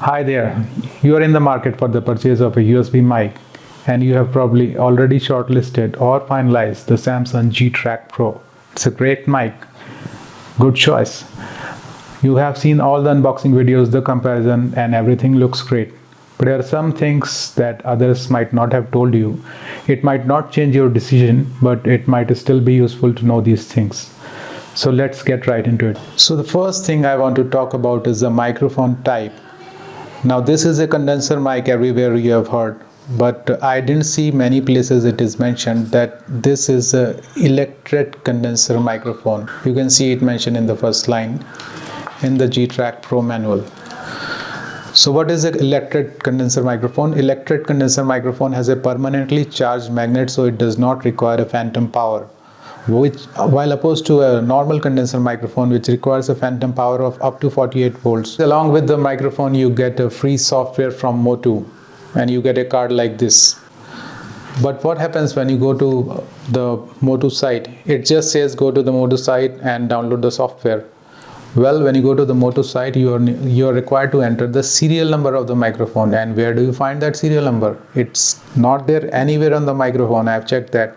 Hi there, you are in the market for the purchase of a USB mic and you have probably already shortlisted or finalized the Samson G-Track Pro. It's a great mic, good choice. You have seen all the unboxing videos, the comparison, and everything looks great. But there are some things that others might not have told you. It might not change your decision, but it might still be useful to know these things. So let's get right into it. So the first thing I want to talk about is the microphone type. Now this is a condenser mic everywhere you have heard, but I didn't see many places it is mentioned that this is a electret condenser microphone. You can see it mentioned in the first line in the G-Track Pro manual. So what is an electret condenser microphone? Electret condenser microphone has a permanently charged magnet, so it does not require a phantom power, which while opposed to a normal condenser microphone which requires a phantom power of up to 48 volts. Along with the microphone you get a free software from Motu and you get a card like this. But what happens when you go to the Motu site? It just says go to the Motu site and download the software. Well, when you go to the Motu site, you are required to enter the serial number of the microphone. And where do you find that serial number? It's not there anywhere on the microphone. I've checked that.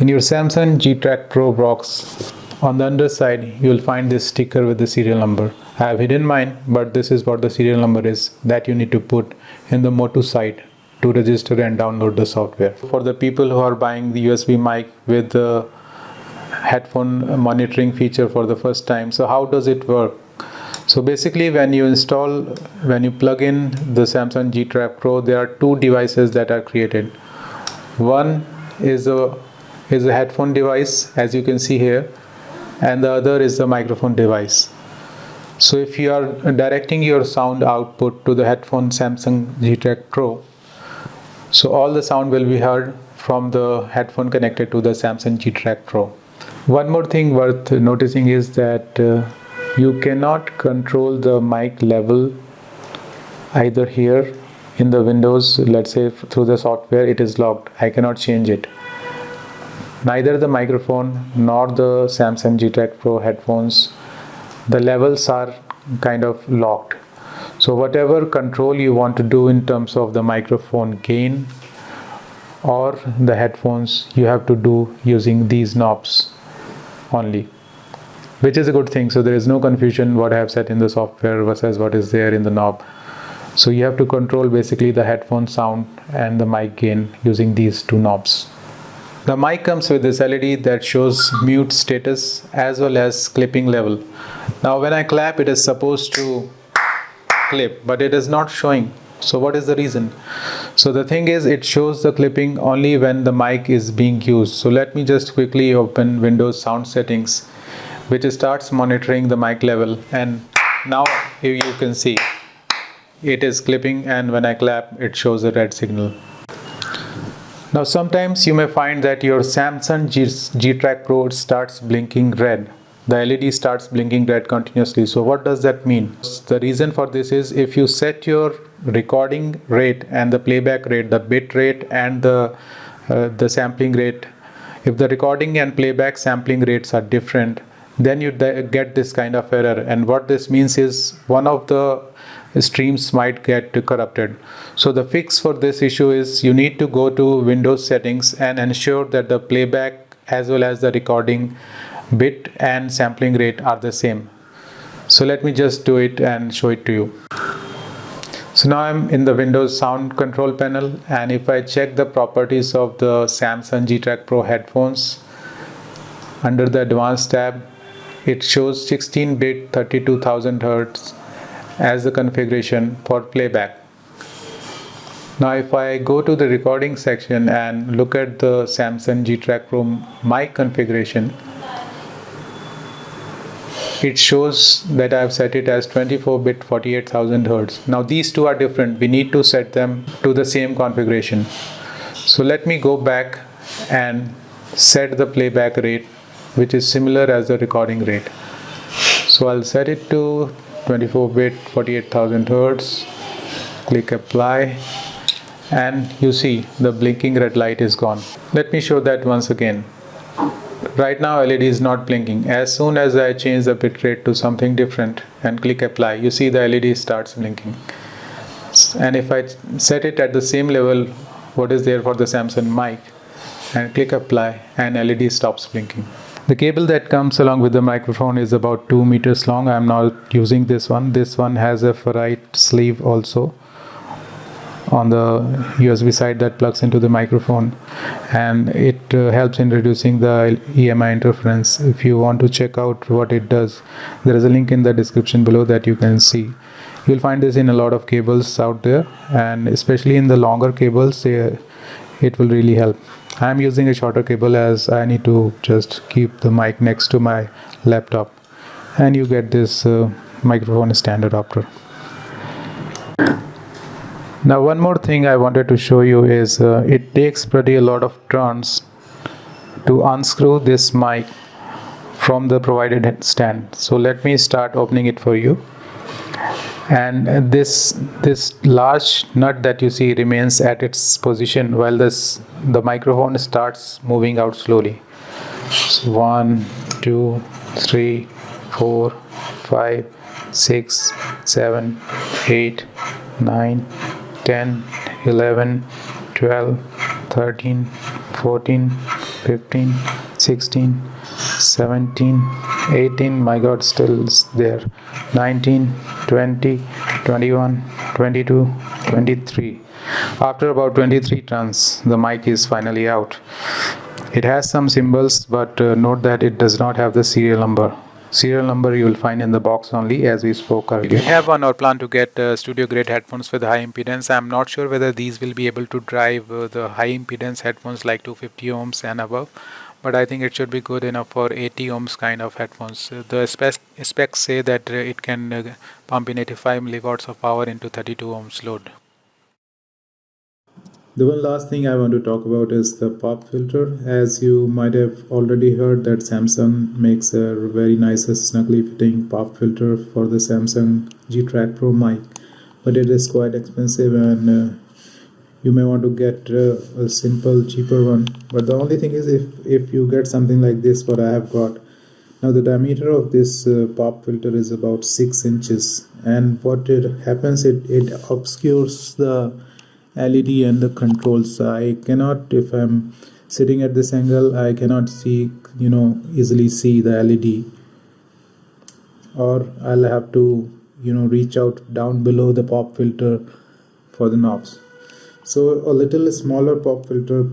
In your Samson G-Track Pro box, on the underside, you will find this sticker with the serial number. I have hidden mine, but this is what the serial number is that you need to put in the Motu site to register and download the software. For the people who are buying the USB mic with the headphone monitoring feature for the first time, so how does it work? So basically when you plug in the Samson G-Track Pro, there are two devices that are created. One is a headphone device, as you can see here, and the other is the microphone device. So if you are directing your sound output to the headphone Samson G-Track Pro, so all the sound will be heard from the headphone connected to the Samson G-Track Pro. One more thing worth noticing is that you cannot control the mic level either here in the Windows, let's say through the software. It is locked. I cannot change it. Neither the microphone nor the Samson G-Track Pro headphones, the levels are kind of locked. So whatever control you want to do in terms of the microphone gain or the headphones, you have to do using these knobs only, which is a good thing. So there is no confusion what I have set in the software versus what is there in the knob. So you have to control basically the headphone sound and the mic gain using these two knobs. The mic comes with this LED that shows mute status as well as clipping level. Now when I clap, it is supposed to clip, but it is not showing. So what is the reason? So the thing is, it shows the clipping only when the mic is being used. So let me just quickly open Windows Sound Settings, which starts monitoring the mic level, and now you can see it is clipping, and when I clap it shows a red signal. Now sometimes you may find that your Samson G-Track Pro starts blinking red. The LED starts blinking red continuously. So what does that mean? The reason for this is if you set your recording rate and the playback rate, the bit rate and the sampling rate, if the recording and playback sampling rates are different, then you get this kind of error. And what this means is one of the streams might get corrupted. So the fix for this issue is you need to go to Windows settings and ensure that the playback as well as the recording bit and sampling rate are the same. So let me just do it and show it to you. So now I'm in the Windows sound control panel, and if I check the properties of the Samson G-Track Pro headphones under the advanced tab, it shows 16-bit 32,000 Hz as the configuration for playback. Now if I go to the recording section and look at the Samson G-Track Pro mic configuration, it shows that I have set it as 24-bit 48,000 Hz. Now these two are different. We need to set them to the same configuration. So let me go back and set the playback rate, which is similar as the recording rate. So I'll set it to 24-bit 48,000 Hz. Click apply, and you see the blinking red light is gone. Let me show that once again. Right now LED is not blinking. As soon as I change the bitrate to something different and click apply, you see the LED starts blinking. And if I set it at the same level what is there for the Samsung mic and click apply, and LED stops blinking. The cable that comes along with the microphone is about 2 meters long. I am not using this one. This one has a ferrite sleeve also on the USB side that plugs into the microphone, and it helps in reducing the EMI interference. If you want to check out what it does, there is a link in the description below that you can see. You'll find this in a lot of cables out there, and especially in the longer cables it will really help. I'm using a shorter cable as I need to just keep the mic next to my laptop, and you get this microphone standard after. Now one more thing I wanted to show you is it takes pretty a lot of turns to unscrew this mic from the provided stand. So let me start opening it for you. And this large nut that you see remains at its position while the microphone starts moving out slowly. So 1 2 3 4 5 6 7 8 9 10 11 12 13 14 15 16 17 18, my god, still there, 19 20 21 22 23. After about 23 turns, the mic is finally out. It has some symbols, but note that it does not have the serial number. Serial number you will find in the box only, as we spoke earlier. We have on our plan to get studio grade headphones with high impedance. I'm not sure whether these will be able to drive the high impedance headphones like 250 ohms and above, but I think it should be good enough for 80 ohms kind of headphones. The specs say that it can pump in 85 milliwatts of power into 32 ohms load. The one last thing I want to talk about is the pop filter. As you might have already heard that Samsung makes a very nice snugly fitting pop filter for the Samsung G-Track Pro mic, but it is quite expensive, and you may want to get a simple cheaper one. But the only thing is, if you get something like this what I have got, now the diameter of this pop filter is about 6 inches, and what it happens, it obscures the LED and the controls. I cannot, if I'm sitting at this angle, I cannot see, easily see the LED, or I'll have to reach out down below the pop filter for the knobs. So a little smaller pop filter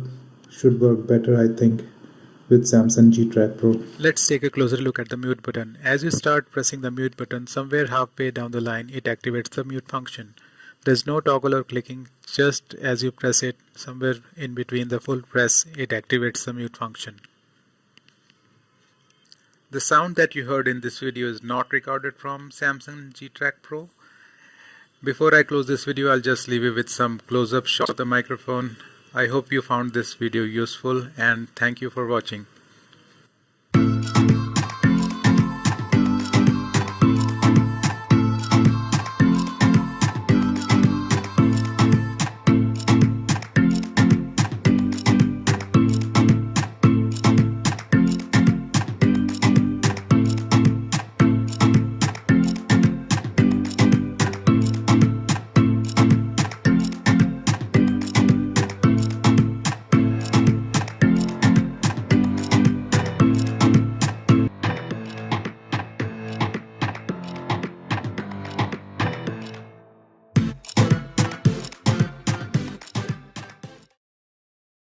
should work better, I think, with Samsung G-Track Pro. Let's take a closer look at the mute button. As you start pressing the mute button, somewhere halfway down the line it activates the mute function. There's no toggle or clicking, just as you press it, somewhere in between the full press, it activates the mute function. The sound that you heard in this video is not recorded from Samsung G-Track Pro. Before I close this video, I'll just leave you with some close-up shots of the microphone. I hope you found this video useful, and thank you for watching.